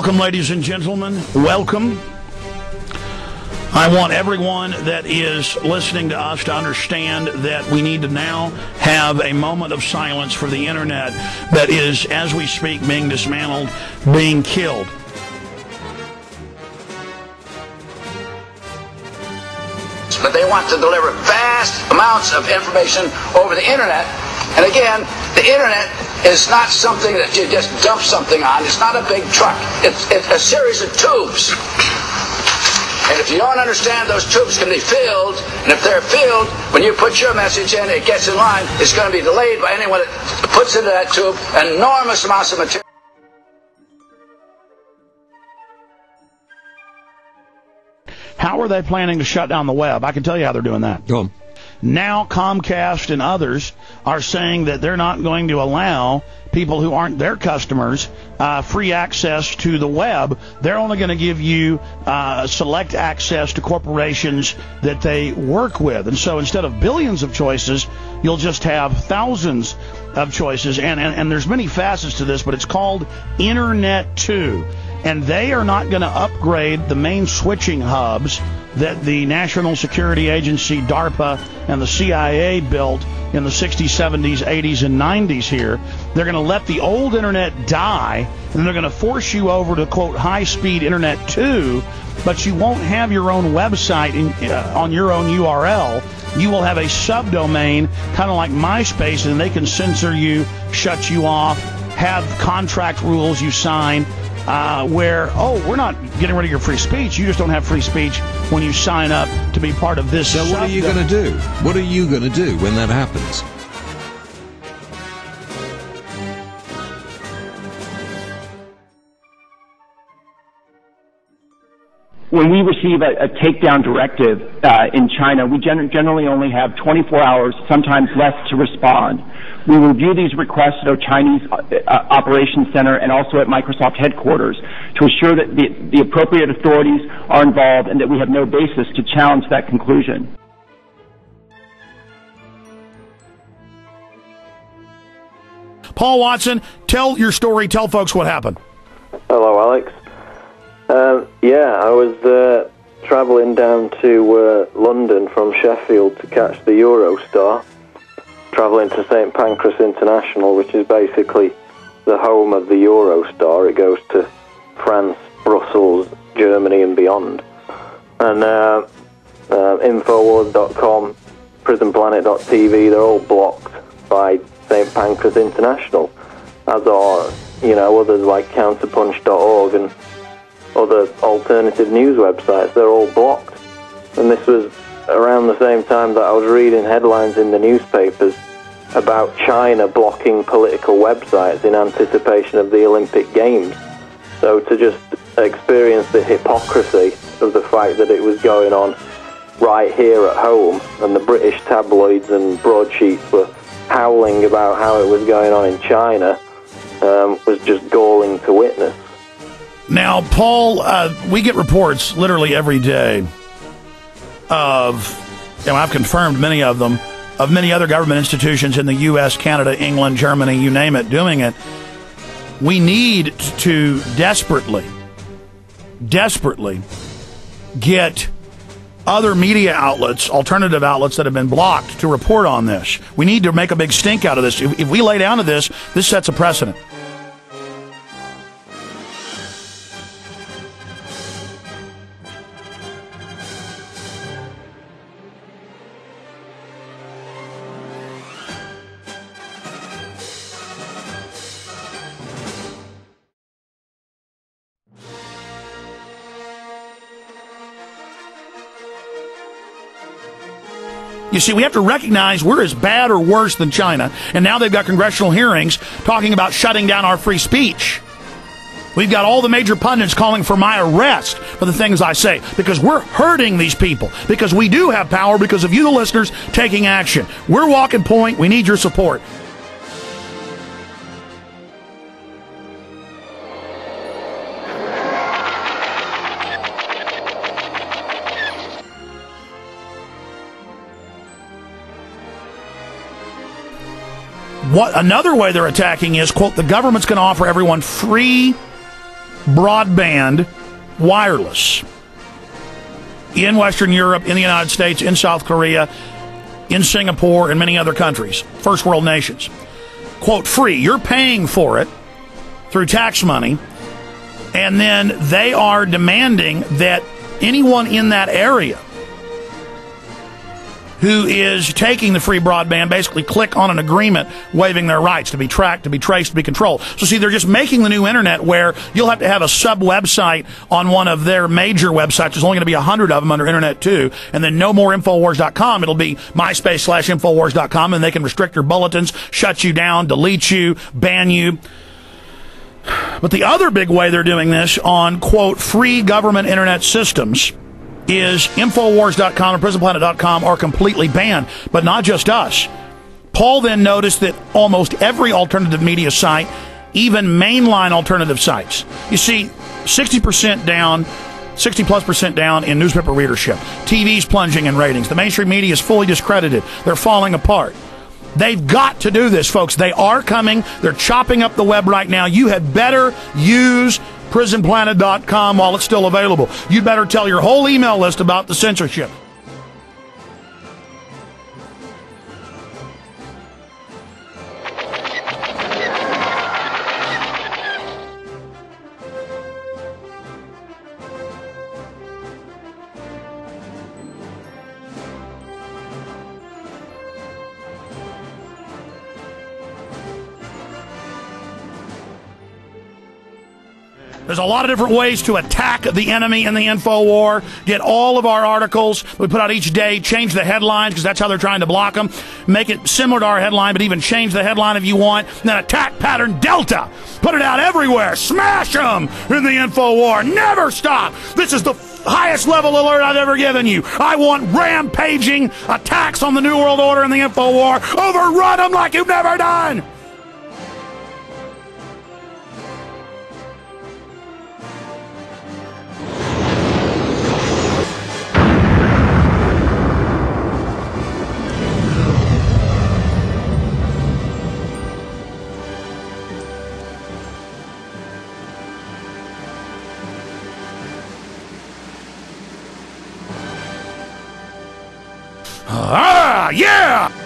Welcome, ladies and gentlemen. Welcome. I want everyone that is listening to us to understand that we need to now have a moment of silence for the internet that is, as we speak, being dismantled, being killed. But they want to deliver vast amounts of information over the internet. And again, the internet is not something that you just dump something on. It's not a big truck. It's a series of tubes. And if you don't understand, those tubes can be filled. And if they're filled, when you put your message in, it gets in line. It's going to be delayed by anyone that puts into that tube enormous amounts of material. How are they planning to shut down the web? I can tell you how they're doing that. Go on. Now Comcast and others are saying that they're not going to allow people who aren't their customers free access to the web. They're only going to give you select access to corporations that they work with. And so instead of billions of choices, you'll just have thousands of choices. And there's many facets to this, but it's called Internet 2. And they are not going to upgrade the main switching hubs that the National Security Agency, DARPA, and the CIA built in the 60s, 70s, 80s, and 90s here. They're going to let the old internet die, and they're going to force you over to, quote, high-speed Internet 2, but you won't have your own website on your own URL. You will have a subdomain, kind of like Myspace, and they can censor you, shut you off, have contract rules you sign, where, oh, we're not getting rid of your free speech. You just don't have free speech when you sign up to be part of this. So what are you going to do? What are you going to do when that happens? When we receive a takedown directive in China, we generally only have 24 hours, sometimes less, to respond. We review these requests at our Chinese operations center and also at Microsoft headquarters to assure that the appropriate authorities are involved and that we have no basis to challenge that conclusion. Paul Watson, tell your story. Tell folks what happened. Hello, Alex. Yeah, I was travelling down to London from Sheffield to catch the Eurostar, travelling to St Pancras International, which is basically the home of the Eurostar. It goes to France, Brussels, Germany and beyond. And Infowars.com, PrisonPlanet.tv, they're all blocked by St Pancras International, as are, others like Counterpunch.org and other alternative news websites. They're all blocked. And this was around the same time that I was reading headlines in the newspapers about China blocking political websites in anticipation of the Olympic Games. So to just experience the hypocrisy of the fact that it was going on right here at home, and the British tabloids and broadsheets were howling about how it was going on in China, was just galling to witness. Now, Paul, we get reports literally every day of, and I've confirmed many of them, of many other government institutions in the U.S., Canada, England, Germany, you name it, doing it. We need to desperately get other media outlets, alternative outlets that have been blocked, to report on this. We need to make a big stink out of this. If we lay down to this, this sets a precedent. You see, we have to recognize we're as bad or worse than China, and now they've got congressional hearings talking about shutting down our free speech. We've got all the major pundits calling for my arrest for the things I say, because we're hurting these people, because we do have power because of you, the listeners, taking action. We're walking point. We need your support. What another way they're attacking is, quote, the government's going to offer everyone free broadband wireless in Western Europe, in the United States, in South Korea, in Singapore, and many other countries, first world nations. Quote, free. You're paying for it through tax money, and then they are demanding that anyone in that area who is taking the free broadband basically click on an agreement waiving their rights to be tracked, to be traced, to be controlled. So see, they're just making the new internet where you'll have to have a sub-website on one of their major websites. There's only going to be 100 of them under Internet 2, and then no more Infowars.com. It'll be Myspace/Infowars.com, and they can restrict your bulletins, shut you down, delete you, ban you. But the other big way they're doing this on, quote, free government internet systems is Infowars.com and PrisonPlanet.com are completely banned, but not just us. Paul then noticed that almost every alternative media site, even mainline alternative sites, you see 60% down, 60+% down in newspaper readership. TV's plunging in ratings. The mainstream media is fully discredited. They're falling apart. They've got to do this, folks. They are coming. They're chopping up the web right now. You had better use PrisonPlanet.com while it's still available. You better tell your whole email list about the censorship. There's a lot of different ways to attack the enemy in the info war. Get all of our articles we put out each day. Change the headlines because that's how they're trying to block them. Make it similar to our headline, but even change the headline if you want. And then attack pattern Delta. Put it out everywhere. Smash them in the info war. Never stop. This is the highest level alert I've ever given you. I want rampaging attacks on the New World Order and the info war. Overrun them like you've never done. Yeah!